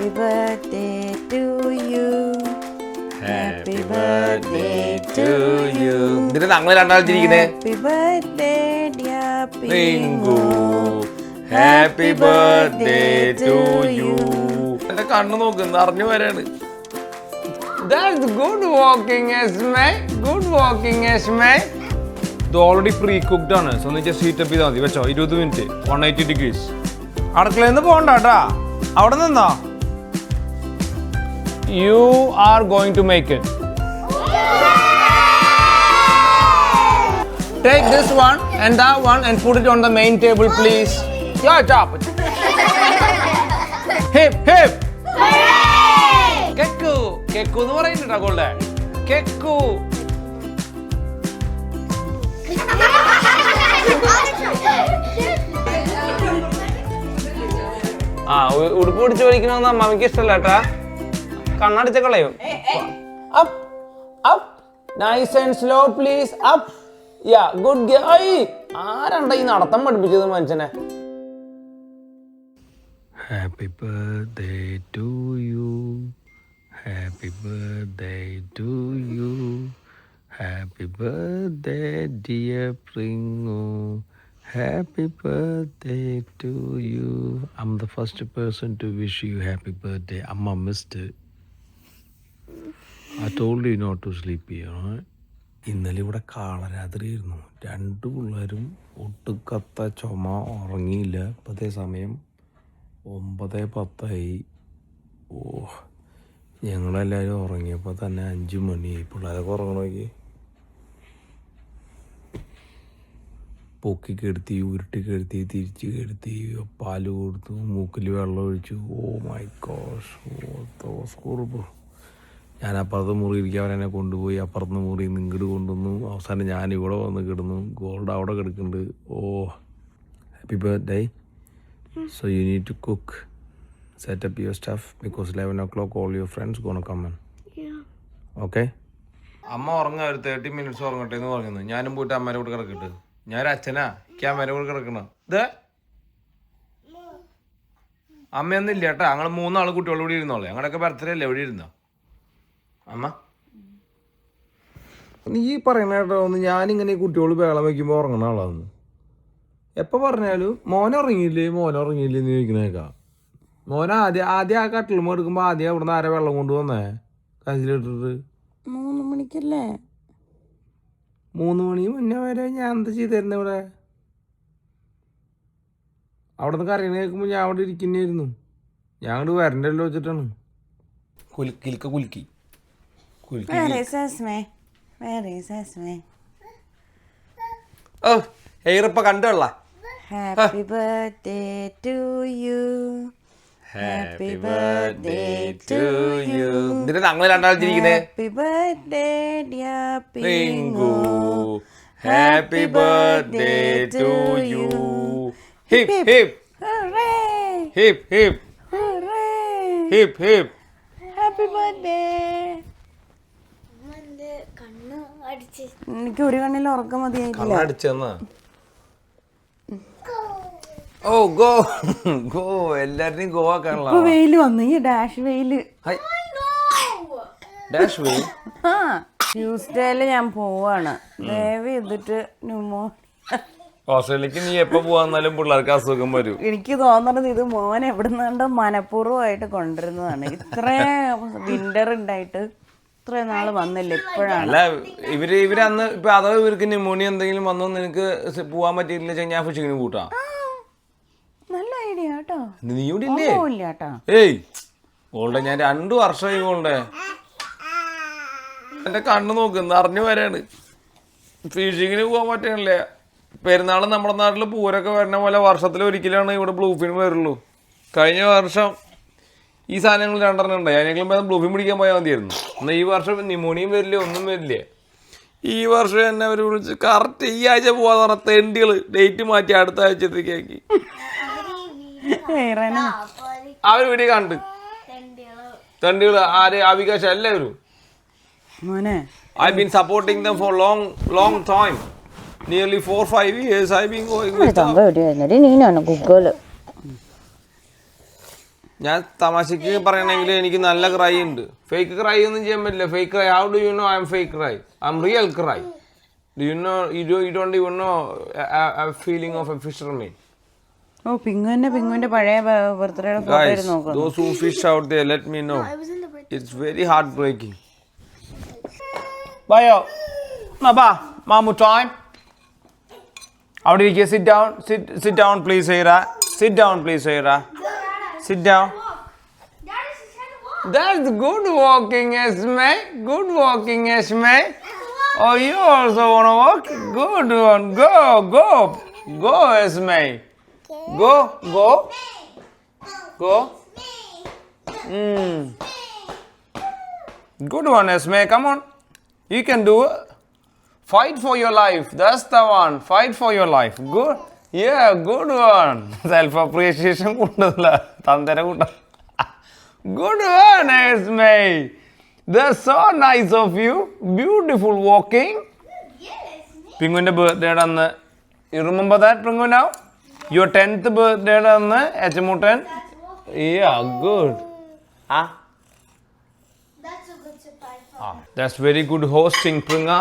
Happy birthday to you. Happy birthday to you. ഇതിന് ഞങ്ങൾ രണ്ടാളും ചിരിക്കുന്നേ. Happy birthday dear Pingu. Happy birthday to you. എന്റെ കണ്ണു നോക്കുന്നു അറിഞ്ഞു വരാണ്. That's good walking, Esme. Good walking, Esme. ഇത് ഓൾറെഡി പ്രീ കുക്ക്ഡ് ആണ്. സോ ഒന്ന് ജസ്റ്റ് ഹീറ്റ് അപ്പ് ചെയ്താൽ മതി. വെച്ചോ 20 മിനിറ്റ് 180 ഡിഗ്രീസ്. അടുക്കളയിൽ നിന്ന് പോകണ്ട കേട്ടാ, അവിടെ നിന്നോ. You are going to make it. Take this one and that one and put it on the main table, please. Yeah, chop it. Hip, hip. Kekku. Kekku എന്ന് പറയുന്നുണ്ടാ ഗോൾഡേ. Kekku. ആ ഉടുപ്പ് പിടിച്ച് വലിക്കണമെന്ന് അമ്മക്ക് ഇഷ്ടമല്ല കേട്ടാ, കണ്ണടിച്ച കളയും. Up up nice and slow please. Up yeah good girl. ആരാണ്ടാ ഈ നടത്തം പഠിപ്പിച്ചത് മനുഷ്യനെ? Happy birthday to you. Happy birthday to you. Happy birthday dear Pringu. Happy birthday to you. I'm the first person to wish you happy birthday. Amma missed it. I told you not to sleep here. ഇന്നലെ ഇവിടെ കാളരാത്രിയായിരുന്നു. രണ്ടു പിള്ളേരും ഒട്ടുക്കത്ത ചുമ, ഉറങ്ങിയില്ല. ഇപ്പോഴത്തെ സമയം 9:10. ഞങ്ങളെല്ലാവരും ഉറങ്ങിയപ്പോൾ തന്നെ 5 മണിയായി. പിള്ളേരൊക്കെ ഉറങ്ങണമെങ്കിൽ പൊക്കി കെടുത്തി, ഉരുട്ടി കെടുത്തി, തിരിച്ച് കെടുത്തി, പാല് കൊടുത്തു, മൂക്കിൽ വെള്ളം ഒഴിച്ചു. ഓ മൈ ഗോഷ്, ഓർമ്മ. ഞാൻ അപ്പുറത്ത് മുറി ഇരിക്കാൻ അവരെന്നെ കൊണ്ടുപോയി, അപ്പുറത്ത് മുറി ഇങ്ങോട്ട് കൊണ്ടുവന്നു. അവസാനം ഞാനിവിടെ വന്ന് കിടന്നു. ഗോൾഡ് അവിടെ കിടക്കുന്നുണ്ട്. Oh happy birthday. So you need to cook, set up your stuff because 11 o'clock all your friends gonna come in. Okay? അമ്മ ഉറങ്ങാൻ ഒരു 30 minutes ഉറങ്ങട്ടെ എന്ന് പറയുന്നു. ഞാനും പോയിട്ട് അമ്മേരെ കൂടെ കിടക്കട്ടെ. ഞാൻ അച്ഛനാ ക്യാമറ കൂടെ കിടക്കണം. ഇത് അമ്മയൊന്നും ഇല്ല കേട്ടാ, ഞങ്ങൾ 3 ആള് കുട്ടികളോട് കൂടി ഇരുന്നോളെ. ഞങ്ങളുടെയൊക്കെ ബർത്ത്ഡേ അല്ലേ, എവിടെ ഇരുന്നോ അമ്മ? നീ പറയണ കേട്ടോ ഒന്ന്, ഞാനിങ്ങനെ കുട്ടികൾ ബേളം വയ്ക്കുമ്പോൾ ഉറങ്ങണ ആളാന്ന് എപ്പോൾ പറഞ്ഞാലും. മോനെ ഉറങ്ങിയില്ലേ എന്ന് ചോദിക്കണേക്കാം. മോനെ ആദ്യം ആ കട്ടിലുമ്പോൾ എടുക്കുമ്പോൾ ആദ്യം അവിടെ നിന്ന് ആരെ വെള്ളം കൊണ്ടുവന്നേ കഞ്ചിലിട്ടിട്ട്? 3 മണിക്കല്ലേ? 3 മണി മുന്നേ വരെ ഞാൻ എന്താ ചെയ്തിരുന്നത് ഇവിടെ? അവിടെ നിന്ന് കറിയണ കേൾക്കുമ്പോൾ ഞാൻ അവിടെ ഇരിക്കുന്നതായിരുന്നു. ഞാൻ അങ്ങോട്ട് വരണ്ടല്ലോ വെച്ചിട്ടാണ്. കുലുക്കി ഓ എയറിപ്പ കണ്ടുള്ള. Happy birthday to you. Happy birthday to you. ഇതിന് ഞങ്ങൾ രണ്ടാളും ചിരിക്കുന്നേ. Happy birthday dear Pingu. Happy birthday to you. Hip hip. Hooray. Hip hip. Hooray. Hip hip. Happy birthday. എനിക്ക് ഒരു കണ്ണിൽ ഉറക്കം മതിയായിട്ടില്ല. കണ്ണടിച്ചെന്നാ? ഓ ഗോ ഗോ, എല്ലാവരുടെയും ഗോ ആക്കാനുള്ള. ഇപ്പൊ വെയില് വന്നു, ഈ ഡാഷ് വെയില്. ഡാഷ് വെയിൽ. ട്യൂസ്ഡേയില് ഞാൻ പോവാണ്. ദയവ് ചെയ്തിട്ട് ഓസ്ട്രേലിയക്ക് നീ എപ്പോ പോവാന്നാലും പിള്ളേർക്ക് അസുഖം വരും. എനിക്ക് തോന്നുന്നത് ഇത് മോൻ എവിടുന്നുണ്ടോ മനഃപൂർവ്വമായിട്ട് കൊണ്ടുവരുന്നതാണ്. ഇത്രയും വിന്റർ ഉണ്ടായിട്ട് ഇത്രയും നാള് വന്നില്ല, ഇപ്പോഴാണ്. അല്ല ഇവര് അന്ന് ഇപ്പൊ അതോ ഇവർക്ക് ന്യൂമോണിയ എന്തെങ്കിലും വന്നോ നിനക്ക് പോവാൻ പറ്റിയിട്ടില്ല, ഞാൻ ഫിഷിങ്ങിന് കൂട്ടാ. നല്ല ഐഡിയ കേട്ടോ. നീ ഇവിടെ ഇല്ലേ? ഏയ് ഗോൾഡെ ഞാൻ 2 വർഷമായി ഗോൾഡെ. എന്റെ കണ്ണ് നോക്കുന്നു അറിഞ്ഞു വരാണ്. ഫിഷിങ്ങിന് പോകാൻ പറ്റണില്ല. പെരുന്നാൾ നമ്മുടെ നാട്ടിൽ പൂരൊക്കെ വരുന്ന പോലെ വർഷത്തിലൊരിക്കലാണ് ഇവിടെ ബ്ലൂഫിൻ വരുള്ളൂ. കഴിഞ്ഞ വർഷം ഈ സാധനങ്ങൾ 2 ഉണ്ടായി. അതിനെങ്കിലും ബ്ലൂഫിൻ പിടിക്കാൻ പോയാൽ മതിയായിരുന്നു. എന്നാൽ ഈ വർഷം ന്യൂമോണിയും വരില്ല, ഒന്നും വരില്ല. ഈ വർഷം എന്നെ അവർ വിളിച്ച് കറക്റ്റ് ഈ ആഴ്ച പോവാന്ന് പറഞ്ഞ തെണ്ടികൾ ഡേറ്റ് മാറ്റി അടുത്ത ആഴ്ചത്തേക്ക് ആക്കി. അവർ വീഡിയോ കണ്ട് തെണ്ടികൾ ആര് ആവികാശ എല്ലാവരും. I've been supporting them for long time. Nearly 4-5 years I've been going with them. ഞാൻ തമാശക്ക് പറയണമെങ്കിൽ എനിക്ക് നല്ല ക്രൈ ഉണ്ട്. ഫേക്ക് ക്രൈ ഒന്നും ചെയ്യാൻ പറ്റില്ല. Fake cry, how do you know I M fake cry? I M real cry. Do you know? You don't even know a feeling of a fisherman. ഓ പിങ്ങുവിന്റെ പഴയ ബർത്ത്ഡേയുടെ ഫോട്ടോ Guys, ഇരുന്ന് നോക്കുന്നു. those who fish out there, let me know. It's very heartbreaking. Bayo, Naba, Mamu time. How did you sit down? Sit down, please, Hira. Sit down, please, Hira. Sit down. That's good walking, Esme. Good walking, Esme. Oh, you also want to walk? Good one. Go, Esme. Go. Good one, Esme. Come on. You can do it. Fight for your life. That's the one. Fight for your life. Good. Yeah, good one. Self-appreciation. Good one, Esme. That's so nice of you. Beautiful walking. Penguin's birthday. You remember that, Penguin, now? Your 10th birthday, Echemutan? Yeah, good. Huh? That's a good surprise. That's very good hosting, Pringa.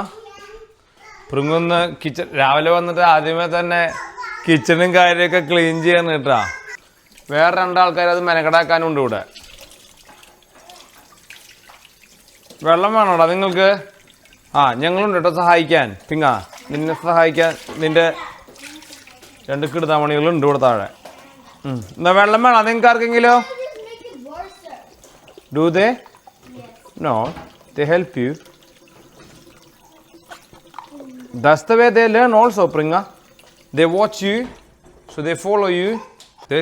Pringa kitchen. രാവിലെ വന്നിട്ട് ആദ്യമേ തന്നെ കിച്ചണും കാര്യമൊക്കെ clean ചെയ്യാൻ കേട്ടാ. വേറെ രണ്ടാൾക്കാർ അത് മെനക്കെടാക്കാനുണ്ട് ഇവിടെ. വെള്ളം വേണോടാ നിങ്ങൾക്ക്? ഞങ്ങളുണ്ട് കേട്ടോ സഹായിക്കാൻ. പിങ്ങ നിന്നെ സഹായിക്കാൻ നിന്റെ 2 കിടുതാമണികളുണ്ട് ഇവിടെ താഴെ. എന്നാ വെള്ളം വേണോ നിങ്ങൾക്ക് ആർക്കെങ്കിലോ? Do they? No, they help you. That's the way they learn also, Pringa. They watch you, so they follow you.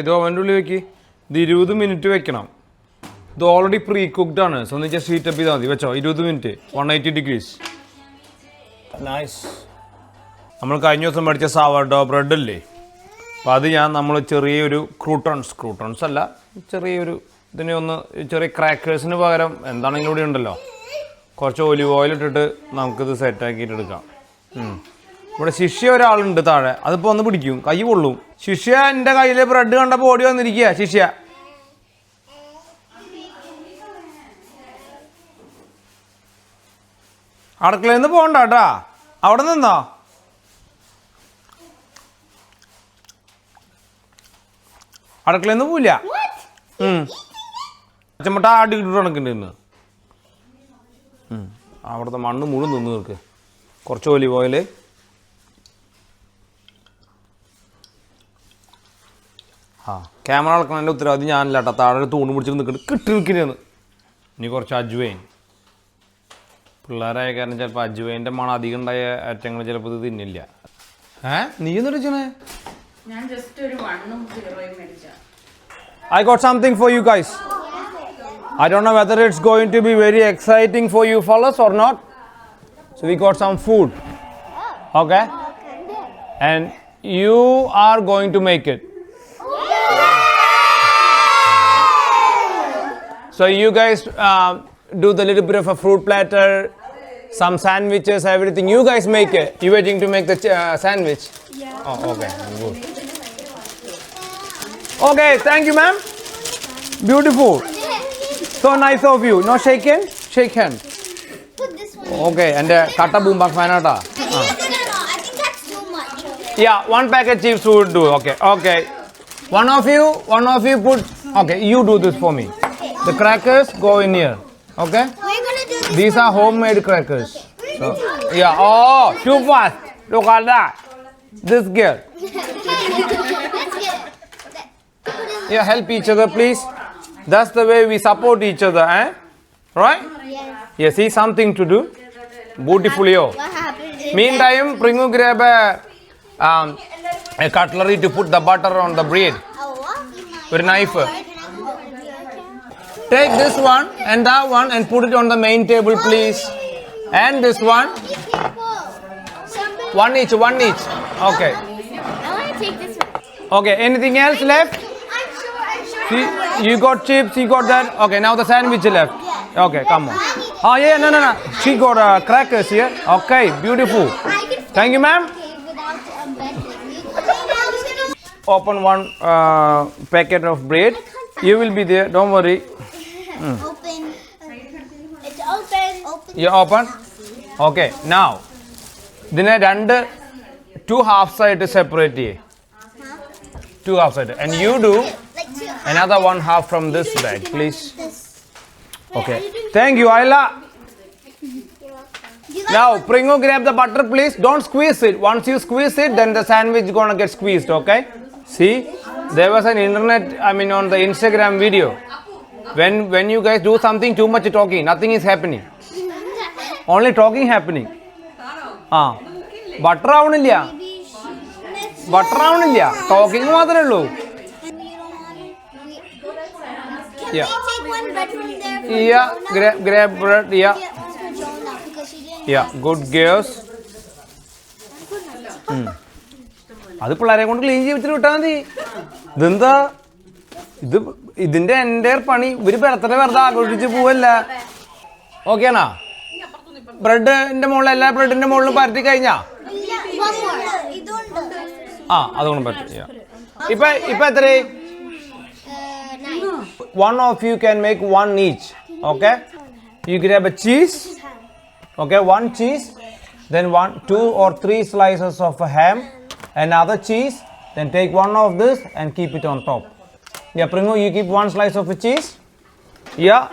ഇതോ അവൻ്റെ ഉള്ളിൽ വെക്ക്. ഇത് 20 മിനിറ്റ് വെക്കണം. ഇത് ഓൾറെഡി പ്രീ കുക്ക്ഡ് ആണ്. സോ ഒന്ന് ജസ്റ്റ് ഹീറ്റ് അപ്പ് ചെയ്താൽ മതി. വെച്ചോ 20 മിനിറ്റ് 180 degrees. നൈസ്. നമ്മൾ കഴിഞ്ഞ ദിവസം മേടിച്ച സാവർഡോ ബ്രെഡ് അല്ലേ, അപ്പോൾ അത് നമ്മൾ ചെറിയൊരു ക്രൂട്ടൺസ് അല്ല, ചെറിയൊരു ഇതിനെ ഒന്ന് ചെറിയ ക്രാക്കേഴ്സിന് പകരം എന്താണെങ്കിലും ഇവിടെ ഉണ്ടല്ലോ, കുറച്ച് ഒലിവ് ഓയിൽ ഇട്ടിട്ട് നമുക്കിത് സെറ്റാക്കിയിട്ട് എടുക്കാം. ഇവിടെ ശിഷ്യ ഒരാളുണ്ട് താഴെ, അതിപ്പോൾ ഒന്ന് പിടിക്കും, കൈ പൊള്ളും. ശിഷ്യ എൻ്റെ കയ്യിൽ ബ്രെഡ് കണ്ടപ്പോൾ ഓടി വന്നിരിക്കുക. ശിഷ്യ അടുക്കളയിൽ നിന്ന് പോകണ്ട കേട്ടാ, അവിടെ നിന്നോ. അടുക്കളയിൽ നിന്ന് പോവില്ല. അച്ചമ്മട്ട ആടി കിട്ടിട്ട് കണക്കുണ്ട് ഇന്ന്. അവിടുത്തെ മണ്ണ് മുഴുവൻ നിന്ന് തീർക്ക്. കുറച്ച് ഒലിവ് ഓയിൽ, ക്യാമറ അളക്കണതിൻ്റെ ഉത്തരവാദി ഞാനില്ല കേട്ടോ. താഴെ തൂണ് പിടിച്ച് നിൽക്കുന്നുണ്ട്, കിട്ടിരിക്കുന്നു. ഇനി കുറച്ച് അജ്വൈൻ. പിള്ളേരായ കാരണം ചിലപ്പോൾ അജ്വൈൻ്റെ മണം അധികം ഉണ്ടായ ഐറ്റങ്ങൾ ചിലപ്പോൾ ഇത് തിന്നില്ല. നീ എന്ന് വിളിച്ചേ? I got something for you guys. I don't know whether it's going to be very exciting for you fellas or not. So we got some food. Okay? And you are going to make it. So you guys do the little bit of a fruit platter, some sandwiches, everything. You guys make it. You waiting to make the sandwich? Yeah. Oh, okay. Good. Okay, thank you, ma'am. Beautiful. So nice of you. No shake hand? Shake hand. Put this one. Okay, and kata boombak fanata. No, I think that's too much. Yeah, 1 packet chips would do. Okay, okay. One of you put. Okay, you do this for me. The crackers go in here. Okay. We're gonna do this. These are homemade crackers. So, yeah. Oh, too fast. Look at that. This girl. Yeah, help each other, please. That's the way we support each other, eh? Right? Yes. Yeah, see something to do. Beautifully. What happened? Meantime, Pringu grab a cutlery to put the butter on the bread with a knife. Take this one and that one and put it on the main table, please. And this one. One each. Okay. I want to take this one. Okay, anything else left? I'm sure. See, you got chips, you got that. Okay, now the sandwich left. Okay, come on. Oh, yeah, no. She got crackers here. Okay, beautiful. Thank you, ma'am. Open one packet of bread You will be there. Don't worry. Open. It's open. Open. You open. Okay. Now, ഇതിനെ two halves ആയിട്ട് separate ചെയ്യേ. Two halves ആയിട്ട്. And you do Like two. another one half from this bag, please. This. Okay. Thank you, Ayla. You got Now, Pringo, grab the butter, please. Don't squeeze it. Once you squeeze it, then the sandwich is gonna get squeezed. Okay? See, there was an on the Instagram video. When you guys do something too much talking, nothing is happening. Only talking happening. Butter ആവണില്ല. Butter ആവണില്ല. Talking മാത്രമേ ഉള്ളൂ. Can we take one bread from there? For Yeah, Jonah? grab bread. Yeah, For Jonah, because she didn't. yeah. Good girls. അത് പിള്ളേരെ കൊണ്ട് clean ചെയ്തിട്ട് വിട്ടാൽ മതി. ഇതെന്താ ഇതിന്റെ എൻ്റെ പണി ഇവര് ബർത്ത്ഡേ വെറുതെ ആഘോഷിച്ച് പോവല്ല. ഓക്കെയാണോ? ബ്രെഡിന്റെ മുകളിൽ എല്ലാ ബ്രെഡിന്റെ മുകളിലും പരത്തി കഴിഞ്ഞാ One more. അതുകൊണ്ട് പറ്റും. ഇപ്പൊ എത്ര? 9. One of you can make one each. Okay? You grab a cheese. Okay, one cheese. Then 2 or 3 slices of ham. Another cheese. Then take one of this and keep it on top. Yeah, Pringo, you keep 1 slice of a cheese. Yeah,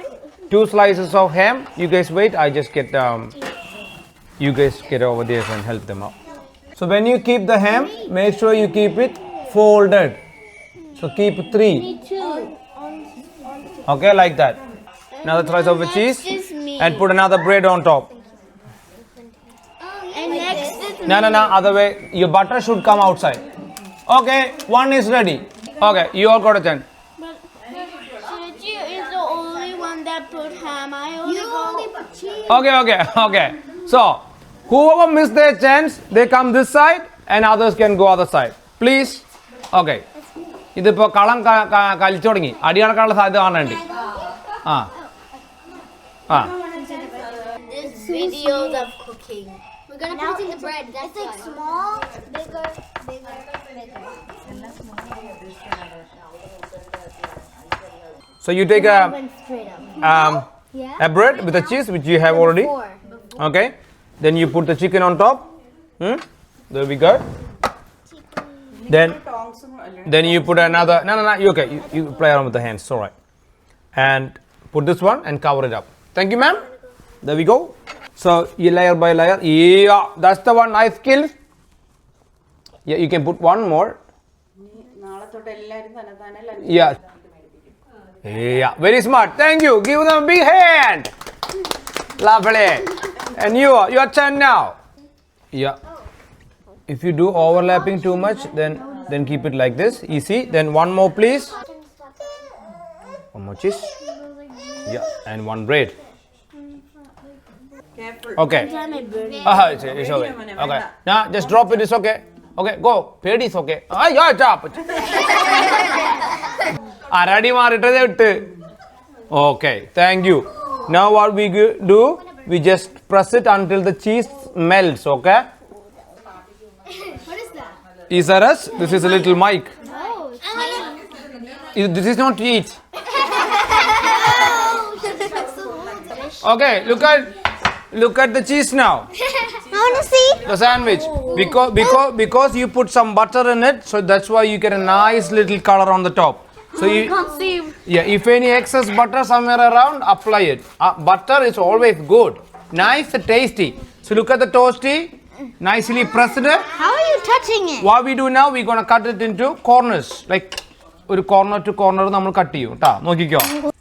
2 slices of ham. You guys wait. I just get you guys get over there and help them out. So when you keep the ham, make sure you keep it folded. So keep 3. Okay, like that. Another slice of a cheese and put another bread on top. And next is No, other way. Your butter should come outside. Okay, one is ready. Okay, you all got a chance. Gigi is the only one that put ham. I only put cheese. Okay. So, whoever missed their chance, they come this side and others can go other side. Please. Okay. ഇതിപ്പോ കളം കളിച്ചു തുടങ്ങി. അടി നടക്കാനുള്ള സാധ്യത കാണേണ്ടി. This videos of cooking. We're gonna put it in the bread. That's it's like small, bigger. So you take a bread with a cheese which you have already. 4. Okay. Then you put the chicken on top. There we go. Then you put another. No. You okay? You play around with the hands. All right. And put this one and cover it up. Thank you, ma'am. There we go. So you layer by layer. Yeah, that's the one. Nice skill. Yeah, you can put one more. Yeah. Yeah, very smart. Thank you. Give them a big hand. Lovely. And your turn now. Yeah. If you do overlapping too much, then keep it like this. Easy. Then one more, please. One more cheese. Yeah, and one bread. Okay. It's okay. Okay. Now just drop it. It's okay. Okay, go. Paid is okay. Yeah, drop it. Aradi maritade ittu. Okay, thank you. Now what we do? We just press it until the cheese melts. Okay. What is that? Isaras, this is a little mic. Oh. This is not eat. Okay, look at the cheese now. I wanna see. The sandwich. Because you put some butter in it, so that's why you get a nice little color on the top. So you can't see. Yeah, if any excess butter somewhere around, apply it. Butter is always good. Nice and tasty. So look at the toasty. Nicely pressed. How are you touching it? What we do now, we're gonna cut it into corners. Like ഒരു corner to corner നമ്മൾ cut ചെയ്യും ട്ടാ നോക്കിക്കോ.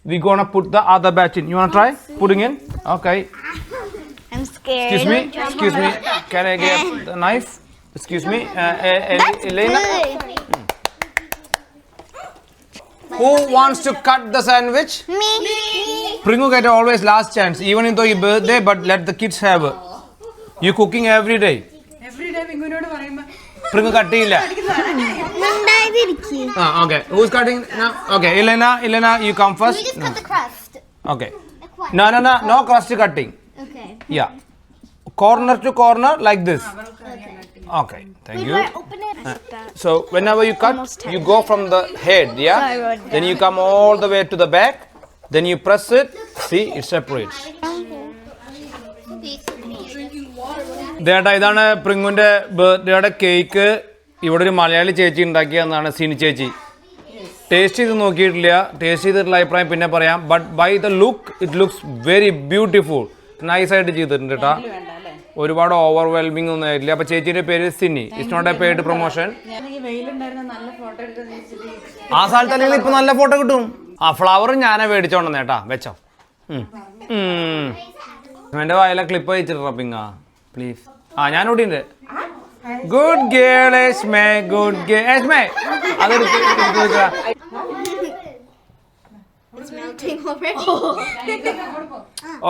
We gonna put the other batch in. You wanna try putting in? Okay. I'm scared. Excuse me. Can I get the knife? Excuse me. Elena. Who wants to cut the sandwich? Me. Pringo get always last chance, even though your birthday, but let the kids have it. You cooking every day. Pringo cutting illa. Okay. Who's cutting now? Okay, Elena, you come first. We just cut the crust. Okay. No crust cutting. Okay. Yeah. corner to corner like this. Okay, thank you. Open it. So whenever you cut, you go from the head, yeah? Then you come all the way to the back. Then you press it. See, it separates. ഇതേട്ടാ ഇതാണ് പ്രിങ്ങുവിൻ്റെ ബർത്ത്ഡേയുടെ cake. ഇവിടെ ഒരു മലയാളി ചേച്ചി ഉണ്ടാക്കിയതെന്നാണ് സിനി ചേച്ചി. Taste ചെയ്ത് നോക്കിയിട്ടില്ല. Taste ചെയ്തിട്ടുള്ള അഭിപ്രായം പിന്നെ പറയാം. But by the look it looks very beautiful. നൈസായിട്ട് ചെയ്തിട്ടുണ്ട് കേട്ടോ. ഒരുപാട് ഓവർവെൽമിംഗ് ഒന്നും ആയിട്ടില്ല. അപ്പോൾ ചേച്ചിയുടെ പേര് Sini. It's not a paid promotion. ആ സ്ഥലത്ത് അല്ലെങ്കിൽ ഇപ്പം നല്ല ഫോട്ടോ കിട്ടും. ആ ഫ്ലവർ ഞാനാ മേടിച്ചോണ്ടെന്ന് കേട്ടാ. വെച്ചോ. എൻ്റെ വായിലെ ക്ലിപ്പ് അയച്ചിട്ടാ പിങ്ങ പ്ലീസ്. ആ ഞാനിവിടെ ഉണ്ട്. Good girl Esme, good girl Esme. അതെടുത്ത് വെച്ചാ. It's melting already.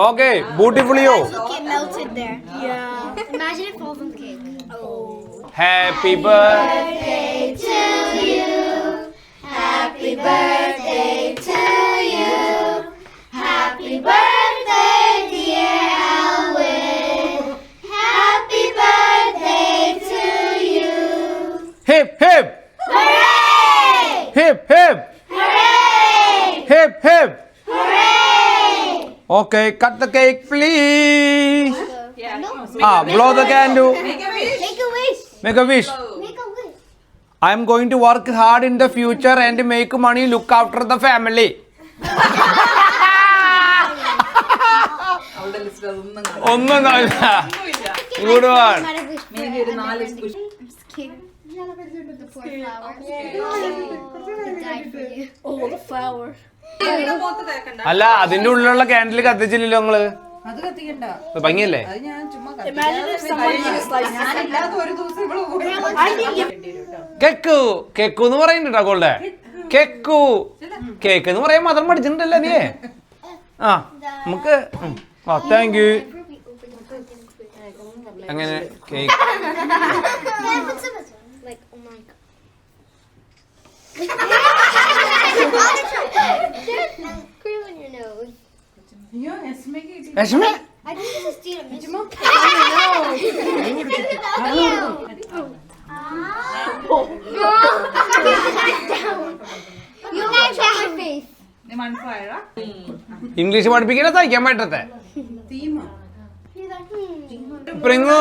Okay, beautifully. Look, it melted there. Yeah. Imagine it falls on cake. Oh. Happy birthday to you. Happy birthday to you. Happy birthday, dear Alwyn. Happy birthday to you. hip hip. Hooray! Hip hip. Hooray! Hip hip. Hooray! Okay, cut the cake please. No. Blow the candle. Make a wish. Make a wish. Make a wish. I am going to work hard in the future and make money, look after the family. ഒന്നും good one. I'm scared. The poor flower. It died for you. Oh, the flower. അല്ല അതിന്റെ ഉള്ളിലുള്ള candle കത്തിച്ചില്ലല്ലോ നിങ്ങള്. അത് കത്തിക്കണ്ട. ഇത് ഭംഗിയല്ലേ? അത് ഞാൻ ചുമ്മാ കേക്കു കേക്കു എന്ന് പറയുന്നുണ്ടോ ഗോൾഡേ? കേക്കു കേക്ക് എന്ന് പറയാൻ മാത്രം പഠിച്ചിട്ടുണ്ടല്ലോ നീ. ആ നമുക്ക് താങ്ക് യു. അങ്ങനെ cake Like, oh my god. Cream on your nose. അയ്യോ എസ്മയ്ക്ക് Rashmi I think this is tiramisu. You guys have my face. English പഠിപ്പിക്കുന്ന തയ്ക്കാൻ പറ്റത്തെ. Pringu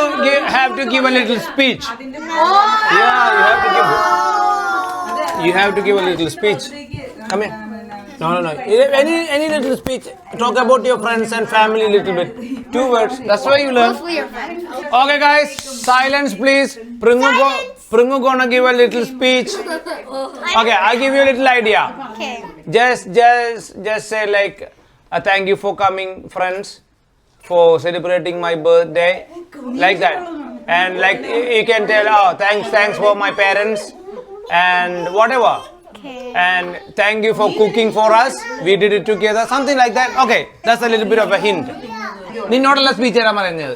have to give a little speech. Yeah, you have to give a little speech. Come here. No. Any little speech. Talk about your friends and family a little bit. 2 words. That's why you learn. Mostly your friends. Okay, guys, silence, please. Pringu gonna give a little speech. Okay, I give you a little idea. Okay. Just say like, thank you for coming, friends, for celebrating my birthday, like that. And like you can tell, oh, thanks for my parents, and whatever. Okay. And thank you for cooking for us. We did it together. Something like that. Okay, that's a little bit of a hint. നിന്നോടുള്ള speech തരാൻ പറയുന്നത്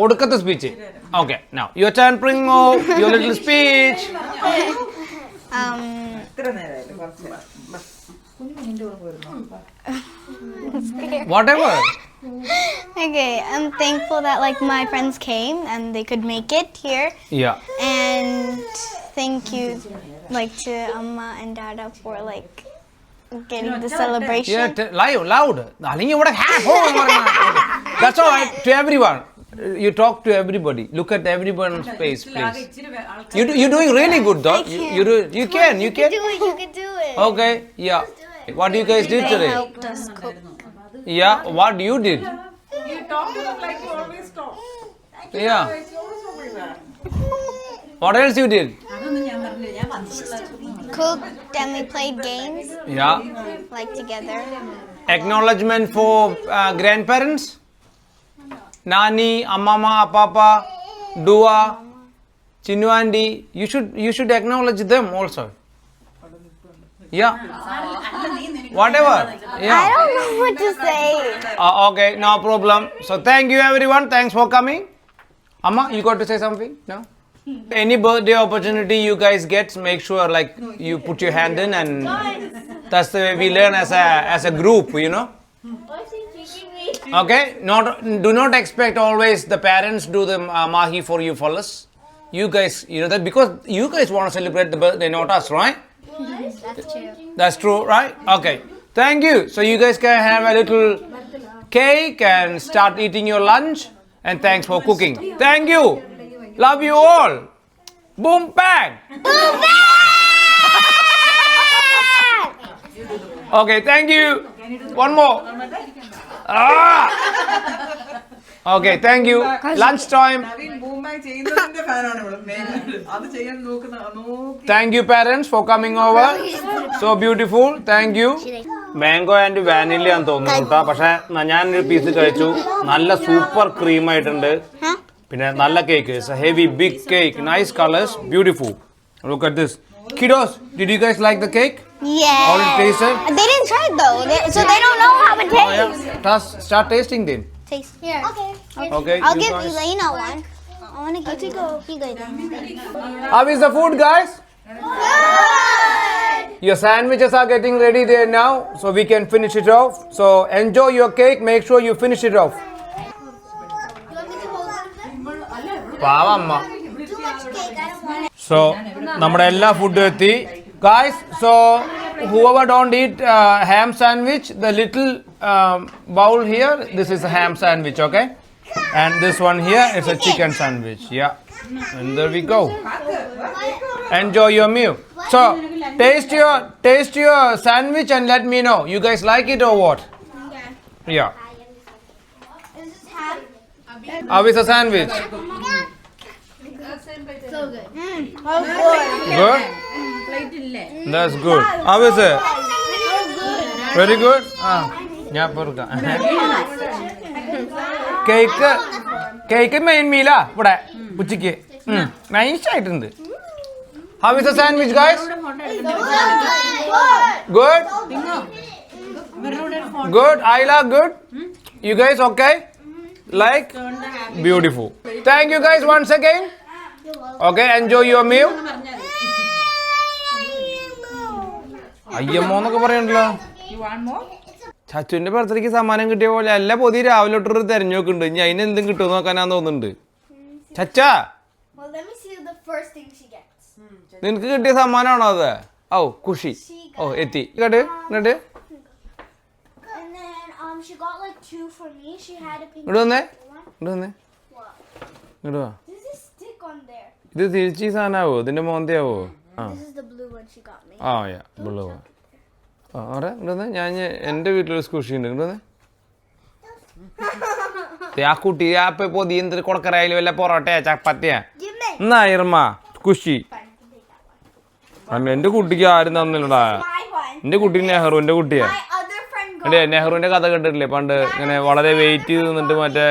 ഒടുക്കത്തെ speech. Okay, now your turn, Pringu. Your little speech. Whatever. Okay, I'm thankful that like my friends came and they could make it here. Yeah. And thank you like to Amma and Dada for like getting the celebration. Yeah, loud. അല്ലെങ്കിൽ ഇവിടെ That's all right. To everyone. You talk to everybody. Look at everyone's face, please. You're doing really good, though. You can. You can do it. Okay. Yeah. What do you guys did They today? helped us cook. Yeah. What you did? You talk to them like you always talk. Yeah. It's always over there. What else you did? Cooked and we played games Yeah. like together. Acknowledgement for grandparents. Nani, Amama, Papa, Dua, Chinu Aunty. You should acknowledge them also. Yeah. Whatever. Yeah. I don't know what to say. Okay, no problem. So thank you everyone. Thanks for coming. Amma, you got to say something? No? Any birthday opportunity you guys get, make sure like you put your hand in, and that's the way we learn as a group, you know? Okay, do not expect always the parents do the mahi for you fellas. You guys, you know that because you guys want to celebrate the birthday, not us, right? That's true. That's true, right? Okay. Thank you. So you guys can have a little cake and start eating your lunch. And thanks for cooking. Thank you. Love you all. Boom bang. Okay, thank you. One more. Okay, thank you. Lunch time. Naveen ബൂംബാങ് ചെയ്യുന്നതിന്റെ ഫാനാണ് ഇവിടെ main അത് ചെയ്യാൻ നോക്കി Thank you parents for coming over. So beautiful. Thank you. Mango and vanilla ആണെന്ന് തോന്നുന്നു കേട്ടോ. പക്ഷെ ഞാനൊരു പീസ് കഴിച്ചു. നല്ല സൂപ്പർ ക്രീം ആയിട്ടുണ്ട്. പിന്നെ നല്ല cake. It's a heavy big cake. Nice colors. Beautiful. Look at this. Kiddos, did you guys like the cake? Yeah. How did it taste? They didn't try it though, so they don't know how it Oh, tastes. yeah. Start tasting then. Taste. Here. Okay. Okay. I'll you give guys. Elena one. I want to give you guys one. How is the food, guys? Your sandwiches are getting ready there now, so we can finish it off. So enjoy your cake. Make sure you finish it off. Pavamma. So, നമ്മുടെ എല്ലാ ഫുഡും എത്തി. Guys, so whoever don't eat ham sandwich, the little bowl here, this is a ham sandwich, okay? And this one here is a chicken sandwich. Yeah. And there we go. Enjoy your meal. So, taste your sandwich and let me know. You guys like it or what? Yeah. How is the sandwich? So good. Good? That's good. How is it? Very good? ഞാൻ പൊറുക്കാം. Cake main മീലാ ഇവിടെ ഉച്ചയ്ക്ക്. Nice ആയിട്ടുണ്ട്. How is the sandwich, guys? Good? Good? Ayla, good? You guys okay? Like? Beautiful. Thank you guys once again. Okay, enjoy your meal. അയ്യമ്മോ എന്നൊക്കെ പറയണ്ടല്ലോ. ചച്ചുവിന്റെ ബർത്ത്ഡേക്ക് സമ്മാനം കിട്ടിയ പോലെ എല്ലാ പൊതി രാവിലെ തൊട്ടൊരു തെരഞ്ഞു നോക്കുന്നുണ്ട്. ഇനി അതിന് എന്തും കിട്ടുമെന്ന് നോക്കാനാന്ന് തോന്നുന്നുണ്ട്. ചച്ചാ, Well, let me see the first thing she gets. നിനക്ക് കിട്ടിയ സമ്മാനമാണോ അത്? ഓ ഖുഷി. ഓ എത്തി കേട്ട് എന്നിട്ട് And then she got like 2 for me. She had a pink ഇങ്ങോട്ട് വന്നേ one. ഇങ്ങോട്ട് വന്നേ ഇങ്ങോട്ട് വാ. There's a stick on there. ഇത് തിരിച്ച് ഈ സാധനമാവോ? ഇതിന്റെ മോന്തയാവോ? ആ This is the blue one she got me. ആ യാ ബുള്ളവാ. ആ ആരെ ഇങ്ങോട്ട് വന്നേ. ഞാൻ എൻ്റെ വീട്ടിലൊരു സ്കുഷി ഉണ്ട്. ഇങ്ങോട്ട് വന്നേ. ആ കുട്ടി ആ പൊതി എന്തൊരു കൊടുക്കറായാലും വല്ല പൊറോട്ടയാ ചപ്പാത്തിയാ Give me. എന്നാ ഇർമ്മ ഖുഷി. എൻ്റെ കുട്ടിക്ക് ആരും തന്നില്ലടാ. My one. എൻ്റെ കുട്ടി നെഹ്റുവിൻ്റെ കുട്ടിയാ. My other friend got. അല്ലേ നെഹ്റുവിൻ്റെ കഥ കേട്ടിട്ടില്ലേ പണ്ട്? ഇങ്ങനെ വളരെ വെയിറ്റ് ചെയ്ത് നിന്നിട്ട് മറ്റേ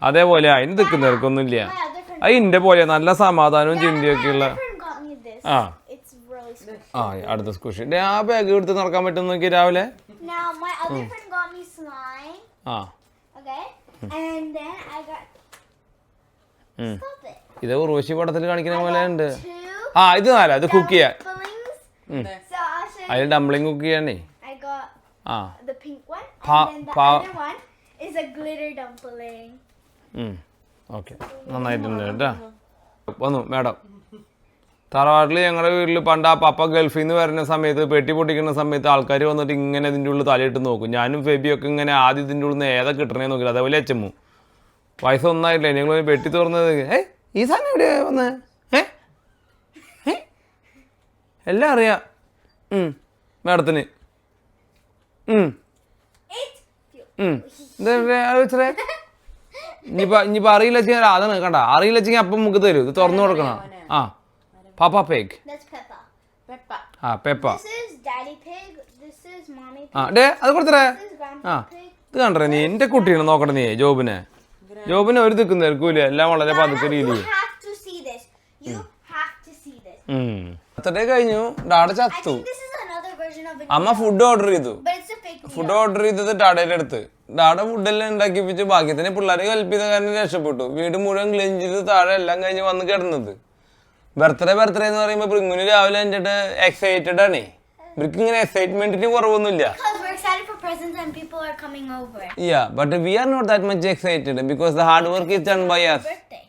അതേപോലെ അതിന് നിൽക്കുന്നവർക്കൊന്നുമില്ല. My other friend. അത് ഇൻ്റെ പോലെ നല്ല സമാധാനവും ചിന്തയൊക്കെ ഉള്ള. My friend got me this. ആ It's really sweet. ആ അടുത്ത സ്കുഷി. ആ ബാഗ് എടുത്ത് നടക്കാൻ പറ്റും നോക്കി രാവിലെ. Now my other friend got me slime. ആ Okay. And then I got. ഉം. Stop it. ഇത് ഉർവശി പടത്തിൽ കാണിക്കുന്ന പോലെ ഉണ്ട്. 2. ആ ഇത് നാല ഇത് കുക്ക് ചെയ്യാൻ. Dumplings. Mm. So I'll show you. അതിൽ ഡംപ്ലിങ് കുക്ക് ചെയ്യാനേ. I got ആ the pink one. Pa- And then the pa- other one is a glitter dumpling. Okay നന്നായിട്ടുണ്ട് കേട്ടോ. വന്നു മാഡം. തറവാട്ടിൽ ഞങ്ങളുടെ വീട്ടിൽ പണ്ട് ആ പപ്പ ഗൾഫിൽ നിന്ന് വരുന്ന സമയത്ത് പെട്ടി പൊട്ടിക്കുന്ന സമയത്ത് ആൾക്കാർ വന്നിട്ട് ഇങ്ങനെ ഇതിൻ്റെ ഉള്ളിൽ തലയിട്ട് നോക്കും. ഞാനും ഫെബിയൊക്കെ ഇങ്ങനെ ആദ്യം ഇതിൻ്റെ ഉള്ളിൽ നിന്ന് ഏതാ കിട്ടണേ നോക്കില്ല. അതേപോലെ അച്ഛമ്മു വയസ്സൊന്നായിട്ടില്ല. ഞങ്ങൾ പെട്ടി തുറന്നത് ഈ സാധനം എവിടെയാ വന്ന് എല്ലാം അറിയാം മാഡത്തിന്. വെച്ചേ ഇനിയിപ്പോൾ അറിയില്ല വെച്ചാൽ അതാണ് കണ്ട. അറിയില്ല വെച്ചെങ്കിൽ അപ്പം നമുക്ക് തരും. ഇത് തുറന്നു കൊടുക്കണം. ആ പാപ്പ പേഗ്. That's Peppa. ആ Peppa. This is Daddy Pig. This is Mommy Pig. ആ ഡേ അത് കൊടുത്തരേ. This is Grandpa ആ Pig. ഇത് കണ്ടേ നീ എൻ്റെ കുട്ടീനെ നോക്കട്ടെ നീ. ജോബിനെ ഒരു ദിക്കുന്ന നിൽക്കൂല. എല്ലാം വളരെ പതുക്കെ രീതി. You have to see this. You have to see this. Birthday കഴിഞ്ഞു. ഡാഡ I ചത്തു. think this is another version of it. അമ്മ ഫുഡ് ഓർഡർ ചെയ്തു. But it's a fake meal. Food order ചെയ്തത് ഡാഡയുടെ അടുത്ത്. ഡാഡ ഫുഡെല്ലാം ഉണ്ടാക്കിപ്പിച്ച് ഭാഗ്യത്തിന് പിള്ളേരെ കൽപ്പിത കാരണം രക്ഷപ്പെട്ടു. വീട് മുഴുവൻ ക്ലീൻ ചെയ്ത് താഴെ എല്ലാം കഴിഞ്ഞ് വന്ന് കിടന്നത്. ബർത്ത്ഡേ എന്ന് പറയുമ്പോൾ ബ്രിങ്ങിന് രാവിലെ എന്നിട്ട് എക്സൈറ്റഡ് ആണേ. ഇവർക്ക് ഇങ്ങനെ എക്സൈറ്റ്മെന്റിന് കുറവൊന്നുമില്ല. Because we're excited excited for presents and people are coming over. Yeah, but we are not that much excited because the hard work is done by us. Birthday.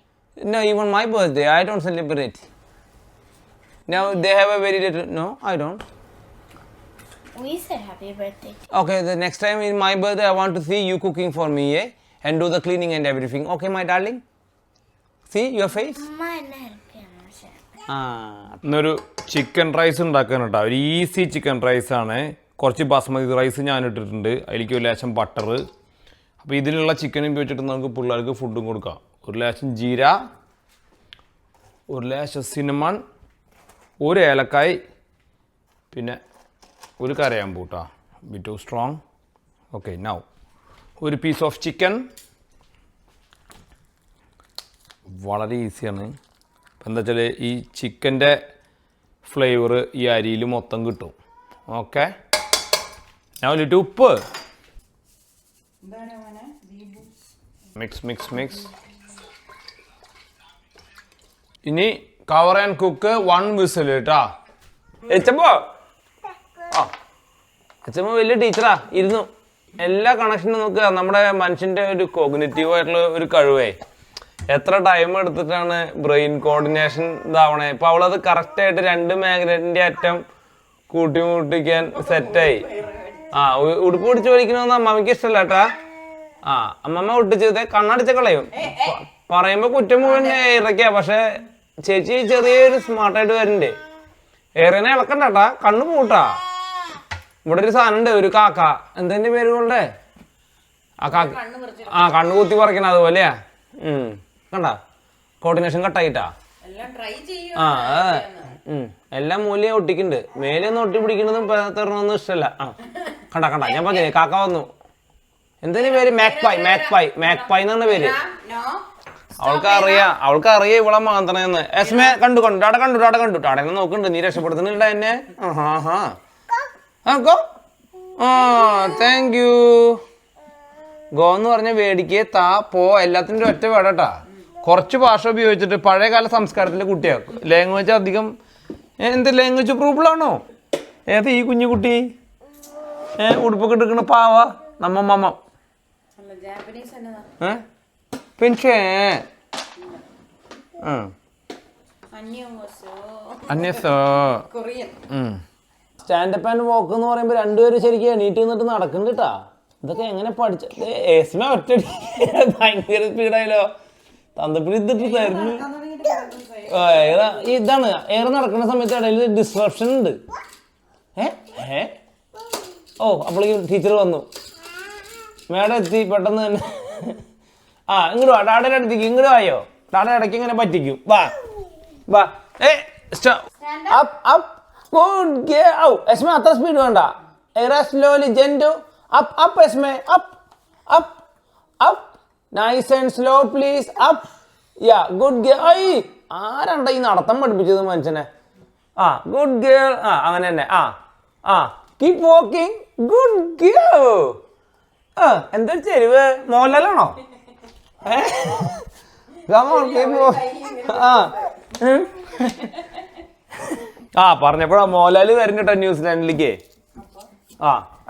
No, even my birthday, I don't celebrate. Now they have a very little. No, I don't. We said happy birthday. Okay, the next time in my birthday, I want to see you cooking for me, eh? And do the cleaning and everything. Okay, my darling? See your face? Mine help you. ഇന്നൊരു chicken rice ഉണ്ടാക്കാൻ കേട്ടോ. ഒരു easy chicken റൈസാണ്. കുറച്ച് basmati rice ഞാൻ ഇട്ടിട്ടുണ്ട്. അതിലേക്ക് ഒരു ലേശം ബട്ടർ. അപ്പോൾ ഇതിലുള്ള ചിക്കൻ ഉപയോഗിച്ചിട്ട് നമുക്ക് പിള്ളേർക്ക് ഫുഡും കൊടുക്കാം. ഒരു ലേശം ജീര, ഒരു ലേശം സിനമൺ, ഒരു ഏലക്കായ്, പിന്നെ ഒരു കരയാമ്പൂ കേട്ടോ. Be too strong. Okay, now ഒരു പീസ് ഓഫ് ചിക്കൻ. വളരെ ഈസിയാണ്. എന്താ വെച്ചാൽ ഈ ചിക്കൻ്റെ ഫ്ലേവർ ഈ അരിയിൽ മൊത്തം കിട്ടും. ഓക്കെ, ഞാൻ വലിയിട്ട് ഉപ്പ് മിക്സ് മിക്സ് മിക്സ്. ഇനി കവർ ആൻഡ് കുക്ക് 1 വിസിൽ കേട്ടാ. എച്ചപ്പോ ആ എച്ചമ്മ വലിയ ടീച്ചറാ. ഇരുന്നു എല്ലാ കണക്ഷനും നോക്കുക. നമ്മുടെ മനുഷ്യൻ്റെ ഒരു കോഗ്നിറ്റീവ് ആയിട്ടുള്ള ഒരു കഴിവേ. എത്ര ടൈം എടുത്തിട്ടാണ് ബ്രെയിൻ കോർഡിനേഷൻ ഇതാവണേ. ഇപ്പം അവളത് കറക്റ്റായിട്ട് 2 മാഗ്നറ്റിൻ്റെ അറ്റം കൂട്ടിമുട്ടിക്കാൻ സെറ്റായി. ആ ഉടുപ്പ് പിടിച്ച് വലിക്കണമെന്ന് അമ്മമ്മയ്ക്ക് ഇഷ്ടമല്ല കേട്ടാ. ആ അമ്മമ്മ ഒട്ടിച്ചത് കണ്ണടിച്ച കളയും. പറയുമ്പോൾ കുറ്റം മുഴുവൻ ഇറക്കിയ. പക്ഷെ ചേച്ചി ചെറിയൊരു സ്മാർട്ടായിട്ട് വരുന്നുണ്ട്. ഏറിനെ ഇളക്കണ്ട കേട്ടാ, കണ്ണു പൂട്ടാ. ഇവിടെ ഒരു സാധനം ഉണ്ട്, ഒരു കാക്ക. എന്തിൻ്റെ പേരുകളുടെ ആ കാക്ക. ആ കണ്ണു കുത്തി പറിക്കണ അതുപോലെയാ. കണ്ട കോർഡിനേഷൻ കട്ടായിട്ടാ. ആ എല്ലാം മൂല്യം ഒട്ടിക്കുന്നുണ്ട്. മേലൊന്നും ഒട്ടി പിടിക്കണതും തരണമൊന്നും ഇഷ്ടമല്ല. ആ കണ്ട കണ്ട ഞാൻ പറഞ്ഞേ കാക്ക വന്നു. എന്തിനു പേര്? മാക്പായ്. മാക്പായ് മാക്പായ് എന്നാണ് പേര്. അവൾക്കറിയാം ഇവളെ മാന്തണേന്ന്. എസ്മേ കണ്ടു കണ്ടു ടാട കണ്ടു ടാട കണ്ടു ടാടനെ നോക്കുന്നുണ്ട്. നീ രക്ഷപ്പെടുത്തുന്നില്ല എന്നെ. ഗോ. Thank you. ഗോ എന്ന് പറഞ്ഞ വേടിക്ക്, താ, പോ എല്ലാത്തിൻ്റെ ഒറ്റ വേടട്ടാ. കുറച്ച് ഭാഷ ഉപയോഗിച്ചിട്ട് പഴയകാല സംസ്കാരത്തിലെ കുട്ടിയാക്കും. ലാംഗ്വേജ് അധികം എന്ത് ലാംഗ്വേജ് പ്രോബ്ലമാണോ? ഏത് ഈ കുഞ്ഞുകുട്ടി ഉടുപ്പൊക്കെ എടുക്കണ പാവ നമ്മമ്മ. പിന്നെ സ്റ്റാൻഡപ്പ് ആൻഡ് വോക്ക് എന്ന് പറയുമ്പോൾ രണ്ടുപേരും ശരിക്കും എണീറ്റ് നിന്നിട്ട് നടക്കുന്നുണ്ട് കേട്ടാ. ഇതൊക്കെ എങ്ങനെ പഠിച്ച? ഏസ്മ ഒറ്റടി ഭയങ്കര സ്പീഡായാലോ. തന്തപ്പിടി ഇതിട്ടായിരുന്നു. ഇതാണ് ഏറെ നടക്കുന്ന സമയത്ത് ഇടയിൽ ഡിസ്ട്രപ്ഷൻ ഉണ്ട്. ഓ അപ്പോഴേക്കും ടീച്ചർ വന്നു. മേഡം എത്തി പെട്ടെന്ന് തന്നെ. ആ ഇങ്ങോട്ട് വാ, ഡാഡയുടെ അടുത്തേക്ക് ഇങ്ങോട്ട് വായോ. ഡാഡയുടെ ഇടയ്ക്ക് ഇങ്ങനെ പറ്റിക്കും. വാ വാ. അത്ര സ്പീഡ് വേണ്ട. Slowly ജെന്റു. Up, up, Esme, up, up, up. Nice and slow, please. Up. Yeah, good girl. Ay, ആരാണ്ട ഈ നടത്തം പഠിപ്പിച്ചത് മനുഷ്യനെ? ആ ഗുഡ് ഗേൾ. ആ അങ്ങനെ തന്നെ. Keep walking. Good girl. എന്തൊരു ചെരുവ്? മോഹൻലാലാണോ? പറഞ്ഞപ്പോഴാ മോഹൻലാല് വരുന്നുട്ടോ ന്യൂസിലാൻഡിലേക്ക്.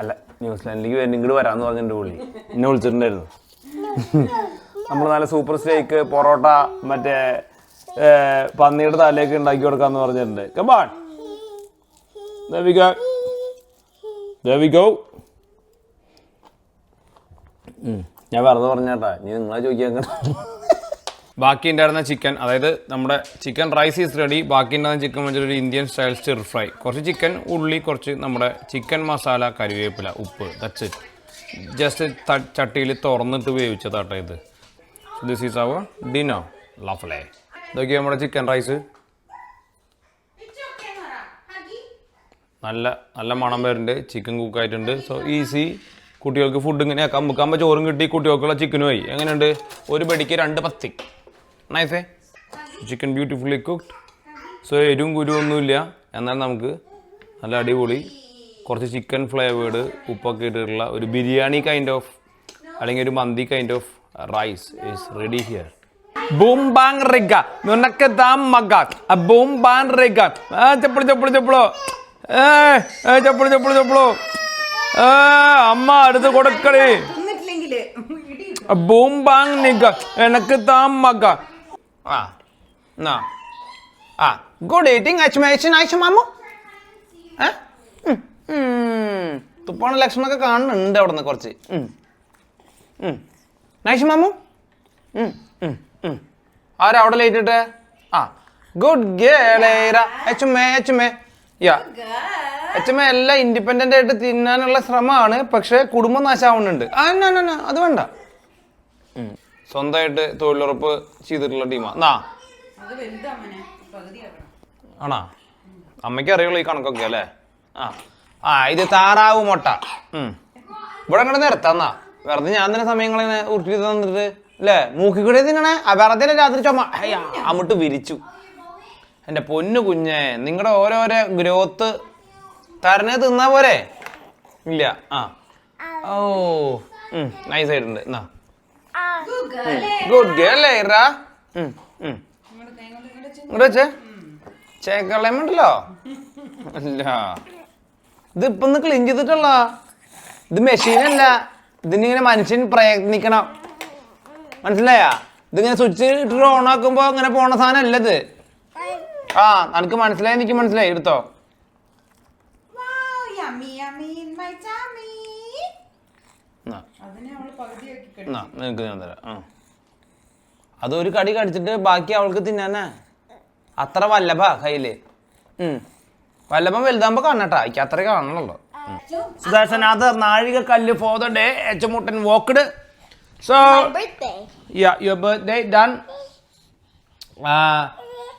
അല്ല ന്യൂസിലാൻഡിലേക്ക് വരുന്ന ഇങ്ങോട്ട് വരാമെന്ന് പറഞ്ഞിട്ടുണ്ട് പുള്ളി. എന്നെ വിളിച്ചിട്ടുണ്ടായിരുന്നു. നമ്മൾ നല്ല സൂപ്പർ സ്റ്റേക്ക്, പൊറോട്ട, മറ്റേ പന്നിയുടെ തലയൊക്കെ ഉണ്ടാക്കി കൊടുക്കാന്ന് പറഞ്ഞിട്ടുണ്ട്. Come on. There we go. There we go. ഞാൻ വെറുതെ പറഞ്ഞേട്ടാ, നീ നിങ്ങളെ ചോദിക്കാൻ. ബാക്കി ഉണ്ടായിരുന്ന ചിക്കൻ, അതായത് നമ്മുടെ ചിക്കൻ റൈസ് ഈസ് റെഡി. ബാക്കി ഉണ്ടായിരുന്ന ചിക്കൻ വെച്ചിട്ട് ഒരു ഇന്ത്യൻ സ്റ്റൈൽ സ്റ്റിർ ഫ്രൈ. കുറച്ച് ചിക്കൻ, ഉള്ളി, കുറച്ച് നമ്മുടെ ചിക്കൻ മസാല, കറിവേപ്പില, ഉപ്പ്, ദാറ്റ്സ് ഇറ്റ്. ജസ്റ്റ് ചട്ടിയിൽ തുറന്നിട്ട് വേവിച്ചതാട്ടോ ഇത്. This is our dinner. Lovely. ഇതൊക്കെ നമ്മുടെ ചിക്കൻ റൈസ്. നല്ല നല്ല മണം വരുന്നുണ്ട്. ചിക്കൻ കുക്കായിട്ടുണ്ട്. So easy. കുട്ടികൾക്ക് ഫുഡ് ഇങ്ങനെ കമ്പുമ്പോൾ ചോറും കിട്ടി, കുട്ടികൾക്കുള്ള ചിക്കനും ആയി. എങ്ങനെയുണ്ട്? ഒരു പടിക്ക് 2 പത്തി. നൈസേ. Chicken beautifully cooked. സോ എരിവും കുരുവൊന്നുമില്ല. എന്നാൽ നമുക്ക് നല്ല അടിപൊളി കുറച്ച് ചിക്കൻ ഫ്ലേവേർഡ് ഉപ്പൊക്കെ ഇട്ടിട്ടുള്ള ഒരു ബിരിയാണി കൈൻഡ് ഓഫ് അല്ലെങ്കിൽ ഒരു മന്തി kind of rice is ready here. Boom bang റിഗ നിനക്ക് ദാം മഗ ബൂം ബാങ് റിഗ ചെപ്പിളോ ചെപ്പിളോ ചെപ്പിളോ ചെപ്പിളോ ചെപ്പിളോ ചെപ്പിളോ അമ്മ അടുത്ത് കൊടുക്കണേ. ബൂം ബാങ് നിക്ക എനക്ക് താമക്ക. Good eating മാമു. തുപ്പാണ ലക്ഷണമൊക്കെ കാണുന്നുണ്ട് അവിടെ നിന്ന് കുറച്ച്. നൈഷ് മാമു ആരാ അവിടെ ലേറ്റ് ഇട്ടേ? ഗുഡ് ഗേളേര എച്ചുമേ എല്ലാം ഇൻഡിപെൻഡന്റ് ആയിട്ട് തിന്നാനുള്ള ശ്രമമാണ്, പക്ഷെ കുടുംബം നാശാവുന്നുണ്ട്. അത് വേണ്ട. സ്വന്തമായിട്ട് തൊഴിലുറപ്പ് ചെയ്തിട്ടുള്ള ടീമാ. ആണാ? അമ്മയ്ക്ക് അറിയുള്ളൂ ഈ കണക്കൊക്കെ അല്ലേ? ഇത് താറാവ് മുട്ട. ഇവിടെ അങ്ങോട്ട് നിരത്താന്നാ, വെറുതെ ഞാൻ തന്നെ സമയങ്ങളെ ഉരുട്ടി തന്നിട്ട് അല്ലേ? മൂക്കിക്കൂടെ തിന്നണേ. വെറുതെ രാത്രി ചുമ അമ്മിട്ട് വിരിച്ചു. എൻ്റെ പൊന്നു കുഞ്ഞെ, നിങ്ങളുടെ ഓരോരോ ഗ്രോത്ത് തരണേ തിന്നാ പോരെ? ഇല്ല. ഓ നൈസ് ആയിട്ടുണ്ട്. എന്നാ ഗുഡ് ഗേൾ ഇറാ. ഇങ്ങോട്ട് വെച്ചേ. ചേക്കള്ളമുണ്ടല്ലോ. അല്ല, ഇത് ഇപ്പൊ ഒന്ന് ക്ലീൻ ചെയ്തിട്ടുള്ള. ഇത് മെഷീനല്ല, ഇതിനിങ്ങനെ മനുഷ്യൻ പ്രയത്നിക്കണം. മനസ്സിലായ? ഇതിങ്ങനെ സ്വിച്ച് ഇട്ടിട്ട് ഓൺ ആക്കുമ്പോ അങ്ങനെ പോണ സാധനം അല്ല ഇത്. എനിക്ക് മനസ്സിലായി, എനിക്ക് മനസ്സിലായി. എടുത്തോ. നിനക്ക് ഞാൻ തരാം. അതൊരു കടി കടിച്ചിട്ട് ബാക്കി അവൾക്ക് തിന്നാനാ. അത്ര വല്ലഭ കയ്യില്. വല്ലഭം വലുതാകുമ്പോ കാണട്ടാ, എനിക്ക് അത്ര കാണണല്ലോ. Another നാഴിക കല്ല് for the day. എച്ചമുട്ടൻ walked. So yeah, your birthday done.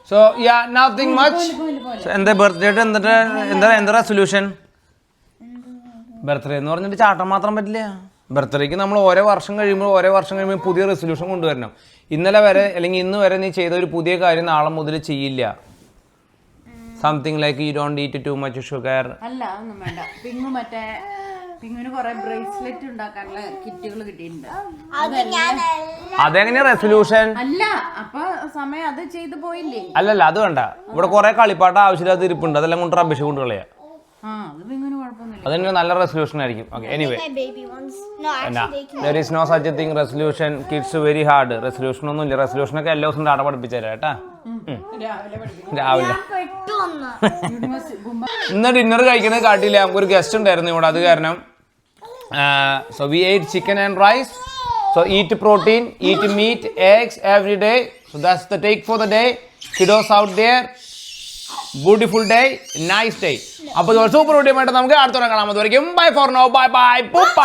So yeah, nothing much. So എന്താ ബർത്ത്ഡേ എന്താ റെസൊല്യൂഷൻ? ബർത്ത്ഡേ എന്ന് പറഞ്ഞിട്ട് ചാട്ടം മാത്രം പറ്റില്ല. ബർത്ത്ഡേക്ക് നമ്മൾ ഓരോ വർഷം കഴിയുമ്പോൾ പുതിയ റെസൊല്യൂഷൻ കൊണ്ടുവരണം. ഇന്നലെ വരെ അല്ലെങ്കിൽ ഇന്ന് വരെ നീ ചെയ്ത ഒരു പുതിയ കാര്യം നാളെ മുതൽ ചെയ്യില്ല. Something like you don't eat too much sugar. അല്ല, ഒന്നും വേണ്ട. പിങ്ങിന് കുറെ ബ്രേസ്ലെറ്റ് ഉണ്ടാക്കാനുള്ള കിറ്റുകൾ കിട്ടിയിട്ടുണ്ട്. അതെങ്ങനെയാ റെസൊല്യൂഷൻ? അല്ല, അപ്പൊ സമയം അത് ചെയ്തു പോയില്ലേ? അല്ലല്ല, അത് വേണ്ട. ഇവിടെ കുറെ കളിപ്പാട്ട ആവശ്യമില്ലാത്ത ഇരിപ്പുണ്ട്, അതെല്ലാം കൊണ്ട് റബ്ബിഷ് കൊണ്ട് കളയാ. അതെന്നെ നല്ല റെസൊല്യൂഷൻ ആയിരിക്കും. Okay, anyway there is no such a thing resolution. Kids very hard. Resolution ഒന്നും ഇല്ല. റെസൊല്യൂഷനൊക്കെ എല്ലാ ദിവസവും ഡാറ്റ പഠിപ്പിച്ചു തരാം കേട്ടാ. രാവിലെ ഇന്ന് ഡിന്നർ കഴിക്കണത് കാട്ടിയില്ല. നമുക്കൊരു ഗസ്റ്റ് ഉണ്ടായിരുന്നു ഇവിടെ, അത് കാരണം. So we ate chicken and rice. So eat protein, eat meat, eggs every day. So that's the take for the day. Kiddos out there, beautiful day, nice day. അപ്പോൾ സൂപ്പർ വീഡിയോ ആയിട്ട് നമുക്ക് അടുത്ത കാണാം. അതുവരെയും bye for now, bye bye പൂപ്പ.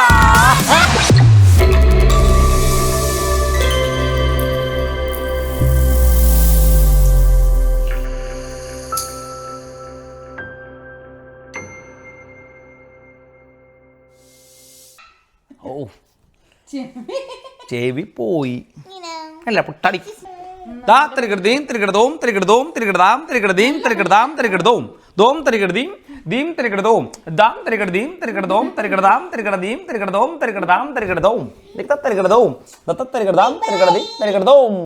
ചെവി പോയി അല്ല പൊട്ടടി. തിരികടതീം തിരികടതോം തിരികടതോം തിരികടതാം തിരികടതീം തിരികടതാം തിരികടതോം ദോം തിരികടതീം ദീം തിരികടതോം ദാം തിരികടതീം തിരികടതോം തിരികടതാം തിരികടതീം തിരികടതോം തിരികടതാം തിരികടതോം തിരികടതോം തിരികടതാം തിരികടതീം തിരികടതോം.